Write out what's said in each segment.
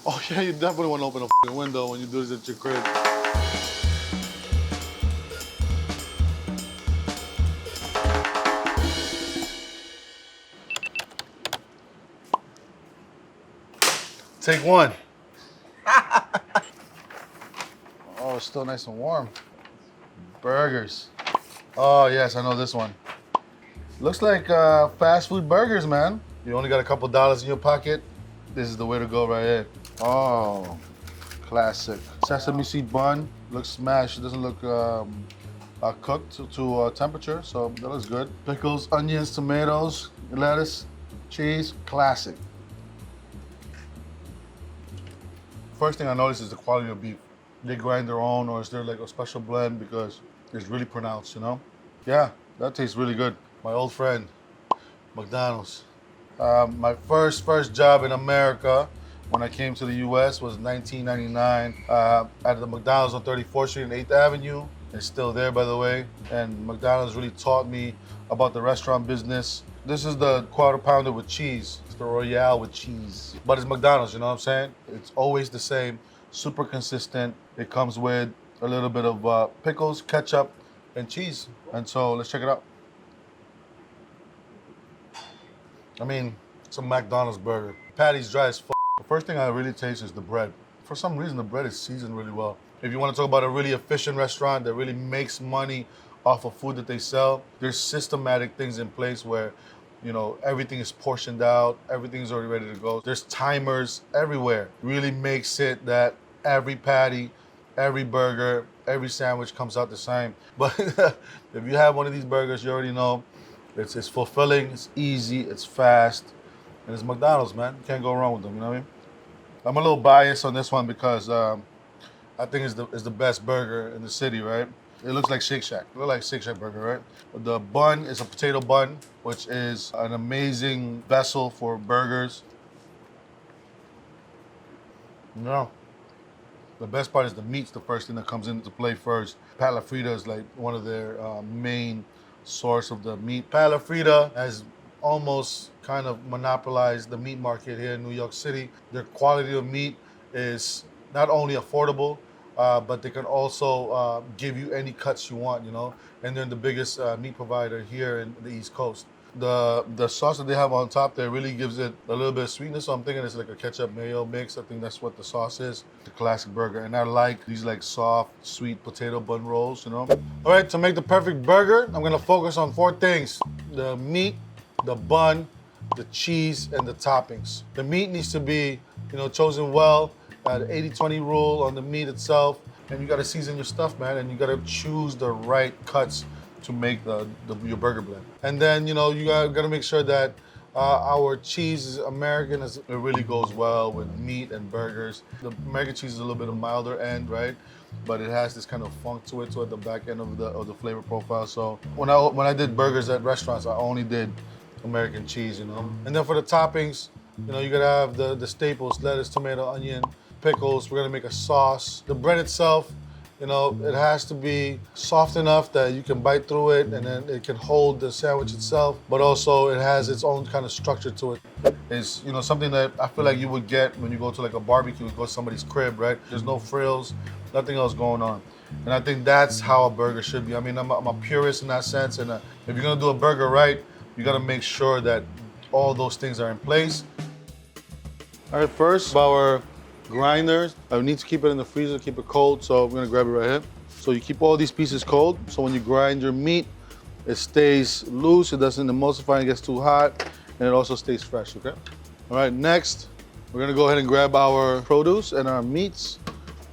Oh yeah, you definitely want to open a fucking window when you do this at your crib. Take one. Oh, it's still nice and warm. Burgers. Oh yes, I know this one. Looks like fast food burgers, man. You only got a couple dollars in your pocket. This is the way to go right here. Oh, classic. Sesame seed bun. Looks smashed. It doesn't look cooked to temperature, so that looks good. Pickles, onions, tomatoes, lettuce, cheese. Classic. First thing I noticed is the quality of beef. They grind their own, or is there like a special blend because it's really pronounced, you know? Yeah, that tastes really good. My old friend, McDonald's. My first job in America when I came to the US was 1999 at the McDonald's on 34th Street and 8th Avenue. It's still there, by the way. And McDonald's really taught me about the restaurant business. This is the quarter pounder with cheese. It's the Royale with cheese. But it's McDonald's, you know what I'm saying? It's always the same, super consistent. It comes with a little bit of pickles, ketchup, and cheese. And so let's check it out. I mean, it's a McDonald's burger. Patty's dry as fuck. The first thing I really taste is the bread. For some reason, the bread is seasoned really well. If you want to talk about a really efficient restaurant that really makes money off of food that they sell, there's systematic things in place where, you know, everything is portioned out, everything's already ready to go. There's timers everywhere. Really makes it that every patty, every burger, every sandwich comes out the same. But if you have one of these burgers, you already know it's fulfilling, it's easy, it's fast, and it's McDonald's, man. You can't go wrong with them, you know what I mean? I'm a little biased on this one because I think it's the best burger in the city, right? It looks like Shake Shack. It looks like Shake Shack burger, right? The bun is a potato bun, which is an amazing vessel for burgers. No. The best part is the meat's the first thing that comes into play first. Palafrita is like one of their main source of the meat. Palafrita has almost kind of monopolized the meat market here in New York City. Their quality of meat is not only affordable, but they can also give you any cuts you want, you know? And they're the biggest meat provider here in the East Coast. The sauce that they have on top there really gives it a little bit of sweetness. So I'm thinking it's like a ketchup mayo mix. I think that's what the sauce is. The classic burger. And I like these like soft, sweet potato bun rolls, you know? All right, to make the perfect burger, I'm gonna focus on 4 things. The meat, the bun, the cheese, and the toppings. The meat needs to be, you know, chosen well. The 80-20 rule on the meat itself. And you gotta season your stuff, man. And you gotta choose the right cuts to make your burger blend. And then, you know, you gotta make sure that our cheese is American. It really goes well with meat and burgers. The American cheese is a little bit of milder end, right? But it has this kind of funk to it, at the back end of the flavor profile. So when I did burgers at restaurants, I only did American cheese, you know. And then for the toppings, you know, you gotta have the staples: lettuce, tomato, onion, pickles. We're gonna make a sauce. The bread itself, you know, it has to be soft enough that you can bite through it and then it can hold the sandwich itself, but also it has its own kind of structure to it. It's, you know, something that I feel like you would get when you go to like a barbecue, go to somebody's crib, right? There's no frills, nothing else going on. And I think that's how a burger should be. I mean, I'm a purist in that sense, and if you're gonna do a burger right, you gotta make sure that all those things are in place. All right, first, our grinders. I need to keep it in the freezer, keep it cold, so I'm gonna grab it right here. So you keep all these pieces cold, so when you grind your meat, it stays loose, it doesn't emulsify and gets too hot, and it also stays fresh, okay? All right, next, we're gonna go ahead and grab our produce and our meats.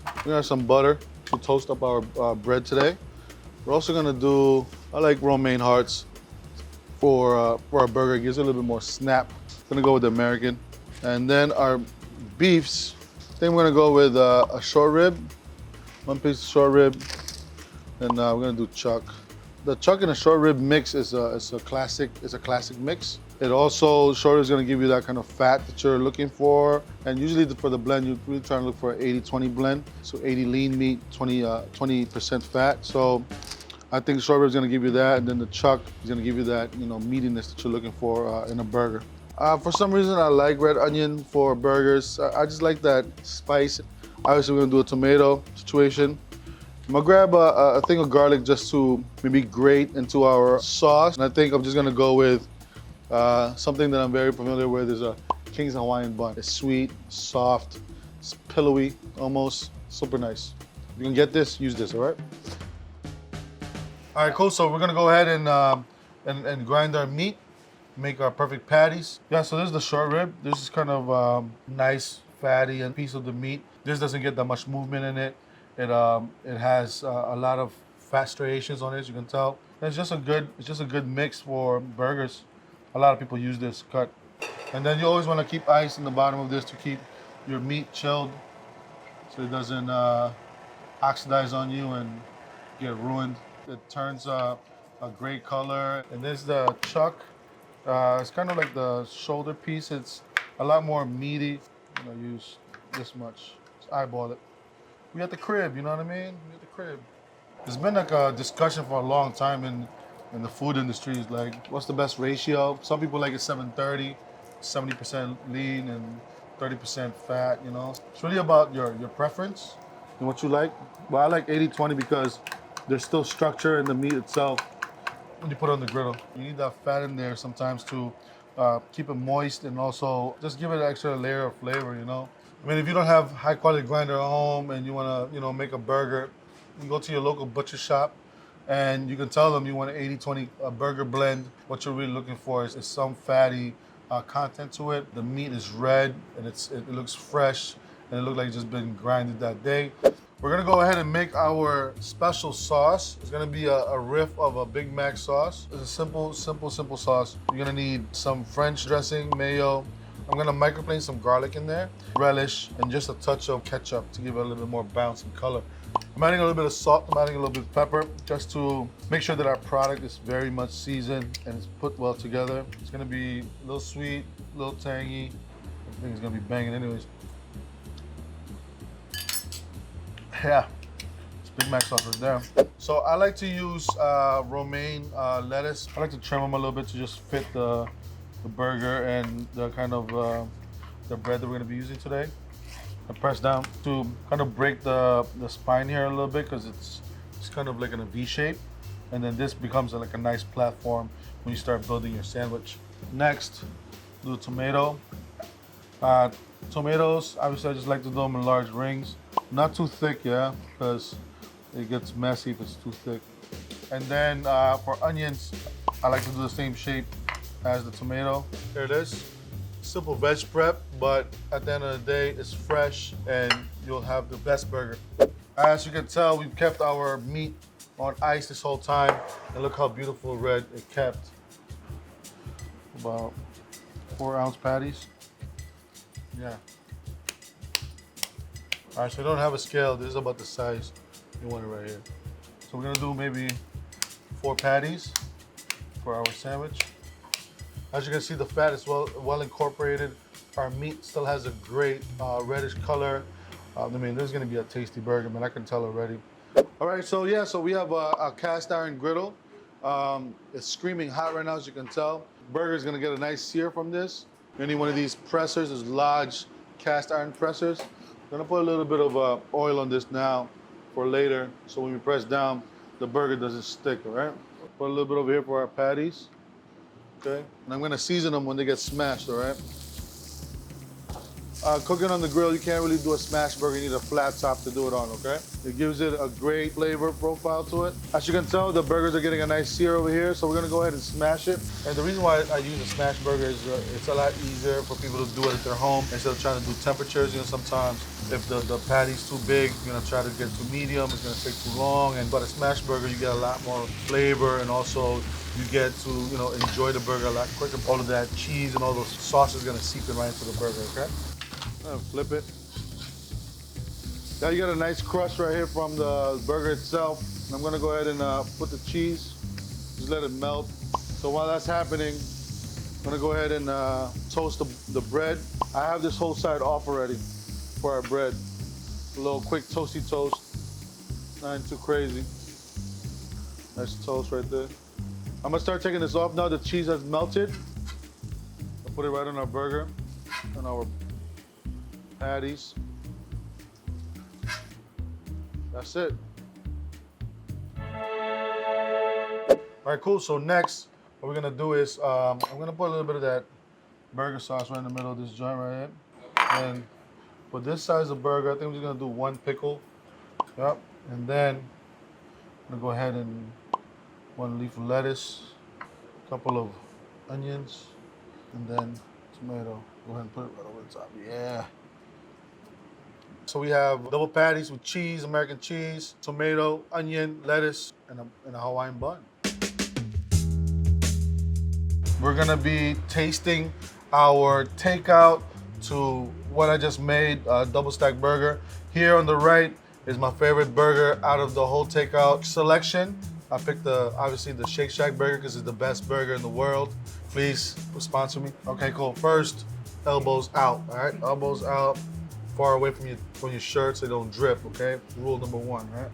We're gonna have some butter to toast up our bread today. We're also gonna do, I like romaine hearts for our burger. It gives it a little bit more snap. Gonna go with the American. And then our beefs, I think we're gonna go with a short rib, 1 piece of short rib, and we're gonna do chuck. The chuck and the short rib mix is a classic mix. It also, short rib is gonna give you that kind of fat that you're looking for. And usually for the blend, you're really trying to look for an 80-20 blend. So 80 lean meat, 20% fat. So I think short rib is gonna give you that, and then the chuck is gonna give you that, you know, meatiness that you're looking for in a burger. For some reason, I like red onion for burgers. I just like that spice. Obviously, we're gonna do a tomato situation. I'm gonna grab a thing of garlic just to maybe grate into our sauce. And I think I'm just gonna go with something that I'm very familiar with is a King's Hawaiian bun. It's sweet, soft, it's pillowy, almost super nice. If you can get this, use this, all right? All right, cool. So we're gonna go ahead and grind our meat, make our perfect patties. Yeah, so this is the short rib. This is kind of nice, fatty and piece of the meat. This doesn't get that much movement in it. It has a lot of fat striations on it, as you can tell. And it's just a good mix for burgers. A lot of people use this cut. And then you always want to keep ice in the bottom of this to keep your meat chilled so it doesn't oxidize on you and get ruined. It turns a gray color. And this is the chuck. It's kind of like the shoulder piece. It's a lot more meaty. I'm gonna use this much. Just eyeball it. We at the crib, you know what I mean? We at the crib. There's been like a discussion for a long time in the food industry. Like, what's the best ratio? Some people like it 7:30, 70% lean and 30% fat, you know? It's really about your preference and what you like. But I like 80-20 because there's still structure in the meat itself when you put it on the griddle. You need that fat in there sometimes to keep it moist and also just give it an extra layer of flavor, you know? I mean, if you don't have high quality grinder at home and you want to, make a burger, you go to your local butcher shop and you can tell them you want an 80-20 burger blend. What you're really looking for is some fatty content to it. The meat is red and it looks fresh and it looks like it's just been grinded that day. We're gonna go ahead and make our special sauce. It's gonna be a riff of a Big Mac sauce. It's a simple sauce. You're gonna need some French dressing, mayo. I'm gonna microplane some garlic in there, relish, and just a touch of ketchup to give it a little bit more bounce and color. I'm adding a little bit of salt, I'm adding a little bit of pepper, just to make sure that our product is very much seasoned and it's put well together. It's gonna be a little sweet, a little tangy. I think it's gonna be banging anyways. Yeah, it's Big Mac sauce right there. So I like to use romaine lettuce. I like to trim them a little bit to just fit the burger and the kind of the bread that we're gonna be using today. I press down to kind of break the spine here a little bit because it's kind of like in a V shape. And then this becomes like a nice platform when you start building your sandwich. Next, do the tomato. Tomatoes, obviously I just like to do them in large rings. Not too thick, yeah, because it gets messy if it's too thick. And then for onions, I like to do the same shape as the tomato. There it is. Simple veg prep, but at the end of the day, it's fresh and you'll have the best burger. As you can tell, we've kept our meat on ice this whole time, and look how beautiful red it kept. About 4-ounce patties. Yeah. All right, so we don't have a scale. This is about the size. You want it right here. So we're gonna do maybe 4 patties for our sandwich. As you can see, the fat is well incorporated. Our meat still has a great reddish color. I mean, this is gonna be a tasty burger, man. I can tell already. All right, so yeah, so we have a cast iron griddle. It's screaming hot right now, as you can tell. Burger's gonna get a nice sear from this. Any one of these pressers, there's large cast iron pressers. I'm gonna put a little bit of oil on this now for later, so when we press down, the burger doesn't stick, all right? Put a little bit over here for our patties, okay? And I'm gonna season them when they get smashed, all right? Cooking on the grill, you can't really do a smash burger. You need a flat top to do it on, okay? It gives it a great flavor profile to it. As you can tell, the burgers are getting a nice sear over here, so we're gonna go ahead and smash it. And the reason why I use a smash burger is it's a lot easier for people to do it at their home instead of trying to do temperatures. You know, sometimes if the patty's too big, you're gonna try to get too medium, it's gonna take too long. But a smash burger, you get a lot more flavor, and also you get to, enjoy the burger a lot quicker. All of that cheese and all those sauces are gonna seep in right into the burger, okay? Flip it. Now you got a nice crust right here from the burger itself. I'm gonna go ahead and put the cheese, just let it melt. So while that's happening, I'm gonna go ahead and toast the bread. I have this whole side off already for our bread. A little quick toasty toast, nothing too crazy. Nice toast right there. I'm gonna start taking this off now. The cheese has melted. Put it right on our burger and our patties. That's it. All right, cool. So next, what we're gonna do is I'm gonna put a little bit of that burger sauce right in the middle of this joint right here. And for this size of burger, I think we're just gonna do 1 pickle. Yep. And then I'm gonna go ahead and 1 leaf of lettuce, a couple of onions, and then tomato. Go ahead and put it right over the top. Yeah. So we have double patties with cheese, American cheese, tomato, onion, lettuce, and a Hawaiian bun. We're gonna be tasting our takeout to what I just made, double stack burger. Here on the right is my favorite burger out of the whole takeout selection. I picked obviously the Shake Shack burger because it's the best burger in the world. Please sponsor me. Okay, cool. First, elbows out, all right? Elbows out, far away from your shirt so they don't drip, okay? Rule number 1, right?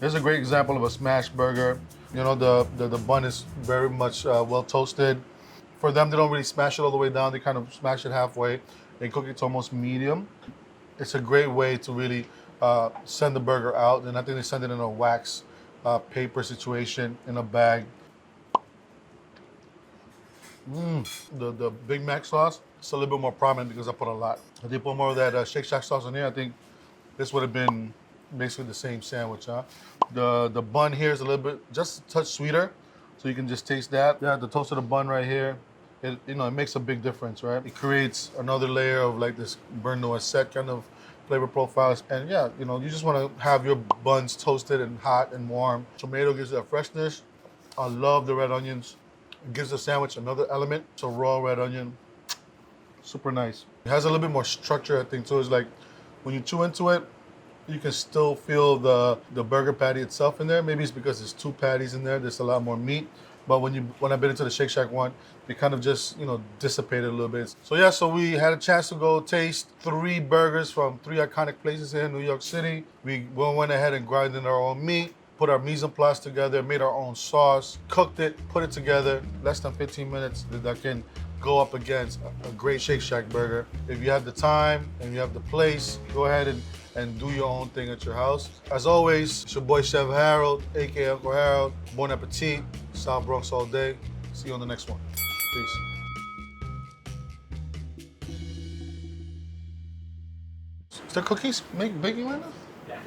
Here's a great example of a smash burger. You know, the bun is very much well toasted. For them, they don't really smash it all the way down. They kind of smash it halfway. They cook it to almost medium. It's a great way to really send the burger out. And I think they send it in a wax paper situation in a bag. The Big Mac sauce, it's a little bit more prominent because I put a lot. If they put more of that Shake Shack sauce in here, I think this would have been basically the same sandwich, huh? The bun here is a little bit, just a touch sweeter, so you can just taste that. Yeah, the toast of the bun right here, it makes a big difference, right? It creates another layer of like this beurre noisette kind of flavor profiles. And yeah, you just want to have your buns toasted and hot and warm. Tomato gives it that freshness. I love the red onions. It gives the sandwich another element. It's a raw red onion. Super nice. It has a little bit more structure, I think, too. It's like when you chew into it, you can still feel the burger patty itself in there. Maybe it's because there's 2 patties in there. There's a lot more meat. But when I bit into the Shake Shack one, it kind of just, dissipated a little bit. So yeah, so we had a chance to go taste 3 burgers from 3 iconic places here in New York City. We went ahead and grinded our own meat, put our mise en place together, made our own sauce, cooked it, put it together, less than 15 minutes. That can go up against a great Shake Shack burger. If you have the time and you have the place, go ahead and do your own thing at your house. As always, it's your boy Chef Harold, aka Unkle Harold. Bon Appétit, South Bronx all day. See you on the next one. Peace. Is there cookies baking right now? Yeah.